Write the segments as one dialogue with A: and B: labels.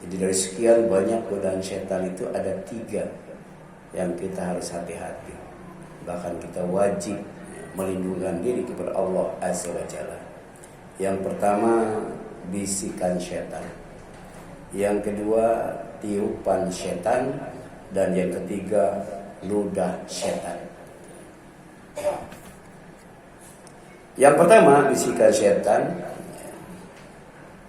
A: Jadi dari sekian banyak godaan setan itu ada 3 yang kita harus hati-hati. Bahkan kita wajib melindungi diri kepada Allah Azza wa Jalla. Yang pertama, bisikan setan. Yang kedua, tiupan setan. Dan yang ketiga, ludah setan. Yang pertama, bisikan setan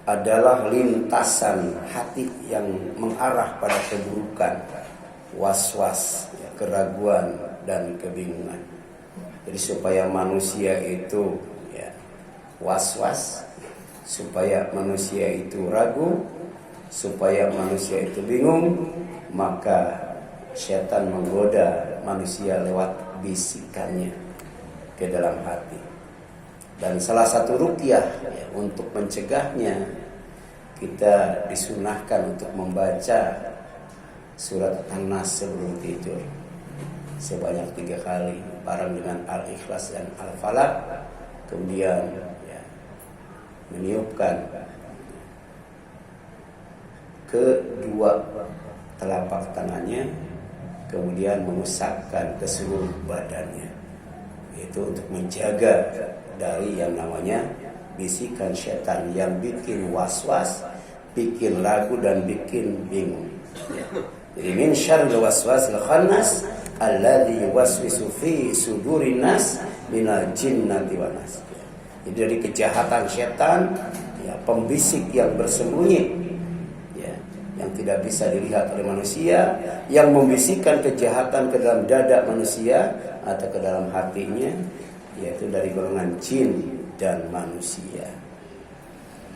A: adalah lintasan hati yang mengarah pada keburukan, was-was, keraguan dan kebingungan. Jadi supaya manusia itu was-was, supaya manusia itu ragu, supaya manusia itu bingung, maka setan menggoda manusia lewat bisikannya ke dalam hati. Dan salah satu ruqyah untuk mencegahnya, kita disunahkan untuk membaca surat An-Nas sebelum tidur sebanyak 3 kali, bareng dengan Al-Ikhlas dan Al-Falaq. Kemudian meniupkan kedua telapak tangannya, kemudian mengusapkan ke seluruh badannya. Itu untuk menjaga dari yang namanya bisikan setan yang bikin was-was, bikin ragu dan bikin bingung. Jadi min syarril waswasil khannas alladzi yuwaswisu fi sudurin nas minal jinnati wan nas. Jadi dari kejahatan setan, pembisik yang bersembunyi, yang tidak bisa dilihat oleh manusia, yang membisikkan kejahatan ke dalam dada manusia atau ke dalam hatinya, yaitu dari golongan jin dan manusia.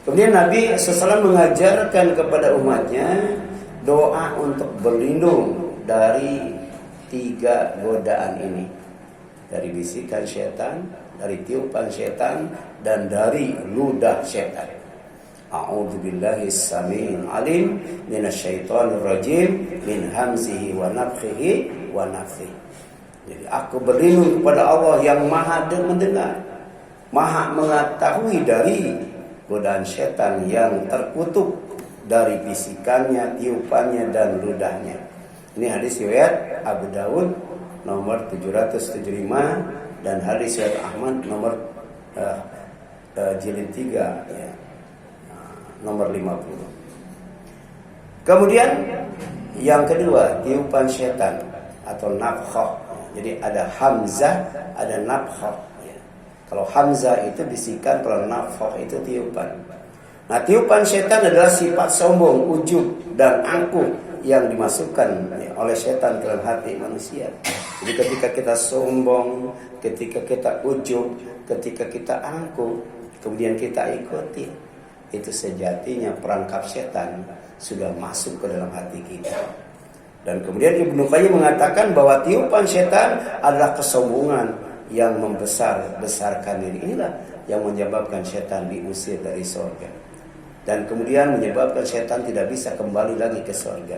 A: Kemudian Nabi SAW mengajarkan kepada umatnya doa untuk berlindung dari 3 godaan ini, dari bisikan setan, dari tiupan setan, dan dari ludah setan. A'udzubillahi as-sami'il 'alim minasyaitonir rajim min hamzihi wa nafthihi wa nafthihi. Jadi aku berlindung kepada Allah yang Maha mendengar, Maha mengetahui dari godaan setan yang terkutuk dari bisikannya, tiupannya dan ludahnya. Ini hadis riwayat Abu Dawud nomor 775 dan hadis riwayat Ahmad nomor jilid 3 nomor 50. Kemudian yang kedua, tiupan setan atau nafkhah. Jadi ada hamzah, ada nafkhah. Kalau hamzah itu bisikan, kalau nafkhah itu tiupan. Nah, tiupan setan adalah sifat sombong, ujub dan angkuh yang dimasukkan oleh setan ke dalam hati manusia. Jadi ketika kita sombong, ketika kita ujub, ketika kita angkuh, kemudian kita ikuti, itu sejatinya perangkap setan sudah masuk ke dalam hati kita. Dan kemudian Ibnu Qayyim mengatakan bahwa tiupan setan adalah kesombongan yang membesar-besarkan diri. Inilah yang menyebabkan setan diusir dari surga. Dan kemudian menyebabkan setan tidak bisa kembali lagi ke surga.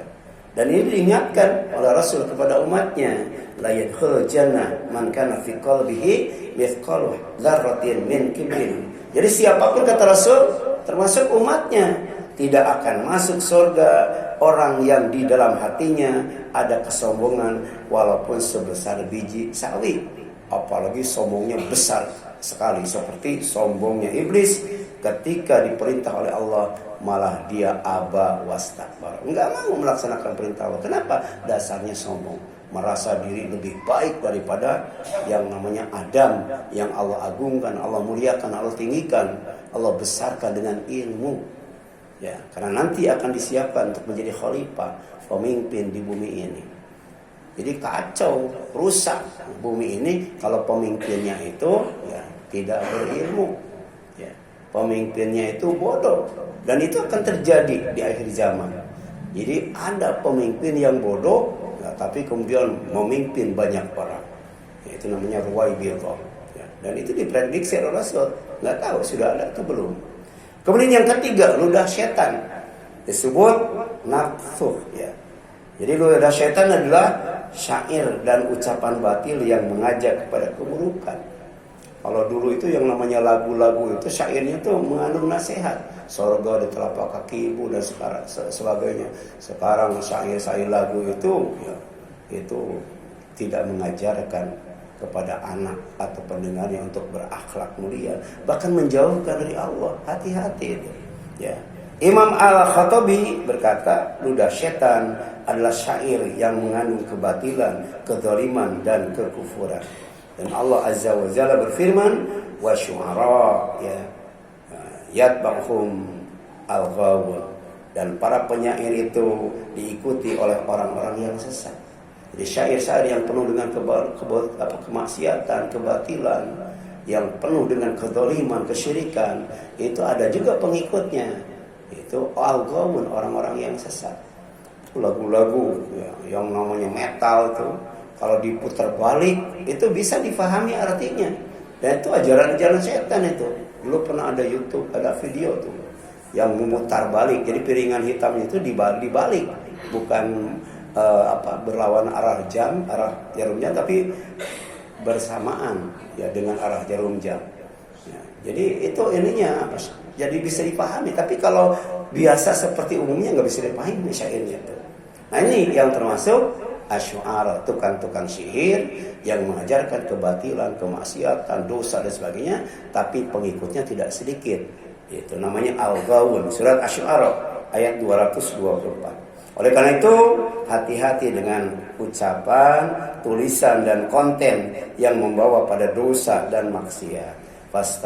A: Dan ini diingatkan oleh Rasul kepada umatnya, la yadkhulul jannah man kana fi qalbihi mithqalu dzarratin min kibrin. Jadi siapapun, kata Rasul, termasuk umatnya, tidak akan masuk surga orang yang di dalam hatinya ada kesombongan walaupun sebesar biji sawi. Apalagi sombongnya besar sekali seperti sombongnya iblis ketika diperintah oleh Allah, malah dia aba wastakbar, enggak mau melaksanakan perintah Allah. Kenapa? Dasarnya sombong, merasa diri lebih baik daripada yang namanya Adam, yang Allah agungkan, Allah muliakan, Allah tinggikan, Allah besarkan dengan ilmu. Ya, karena nanti akan disiapkan untuk menjadi khalifah, pemimpin di bumi ini. Jadi kacau, rusak bumi ini kalau pemimpinnya itu tidak berilmu. Ya, pemimpinnya itu bodoh, dan itu akan terjadi di akhir zaman. Jadi ada pemimpin yang bodoh, tapi kemudian memimpin banyak orang. Ya, itu namanya ruwaibidhah. Ya, dan itu diprediksi oleh Rasul. Nggak tahu sudah ada atau belum. Kemudian yang ketiga, ludah setan, disebut nafsuh. Ya. Jadi ludah setan adalah syair dan ucapan batil yang mengajak kepada keburukan. Kalau dulu itu yang namanya lagu-lagu itu syairnya itu mengandung nasihat. Sorga di telapak kakimu dan sekarang sebagainya. Sekarang syair-syair lagu itu ya, itu tidak mengajarkan kepada anak atau pendengarnya untuk berakhlak mulia, bahkan menjauhkan dari Allah. Hati-hati itu. Ya. Imam Al-Khattabi berkata, ludah setan adalah syair yang mengandung kebatilan, kezaliman dan kekufuran. Dan Allah Azza wa Jalla berfirman, wa syu'ara ya yatba'hum al-ghawun, dan para penyair itu diikuti oleh orang-orang yang sesat. Jadi syair-syair yang penuh dengan kemaksiatan, kebatilan, yang penuh dengan kezaliman, kesyirikan, itu ada juga pengikutnya. Itu al-ghawun, orang-orang yang sesat. Lagu-lagu ya, yang namanya metal itu kalau diputar balik itu bisa difahami artinya. Dan itu ajaran-ajaran setan itu. Dulu pernah ada YouTube, ada video tuh yang memutar balik. Jadi piringan hitamnya itu dibalik, bukan berlawan arah jarum jam, tapi bersamaan ya dengan arah jarum jam. Ya, jadi itu ininya apa? Jadi bisa dipahami. Tapi kalau biasa seperti umumnya nggak bisa dipahami syairnya itu. Nah ini yang termasuk asy'ar, tukang-tukang sihir yang mengajarkan kebatilan, kemaksiatan, dosa dan sebagainya, tapi pengikutnya tidak sedikit. Itu namanya al-ghawun, surat Asy-Syu'ara ayat 224. Oleh karena itu, hati-hati dengan ucapan, tulisan dan konten yang membawa pada dosa dan maksiat.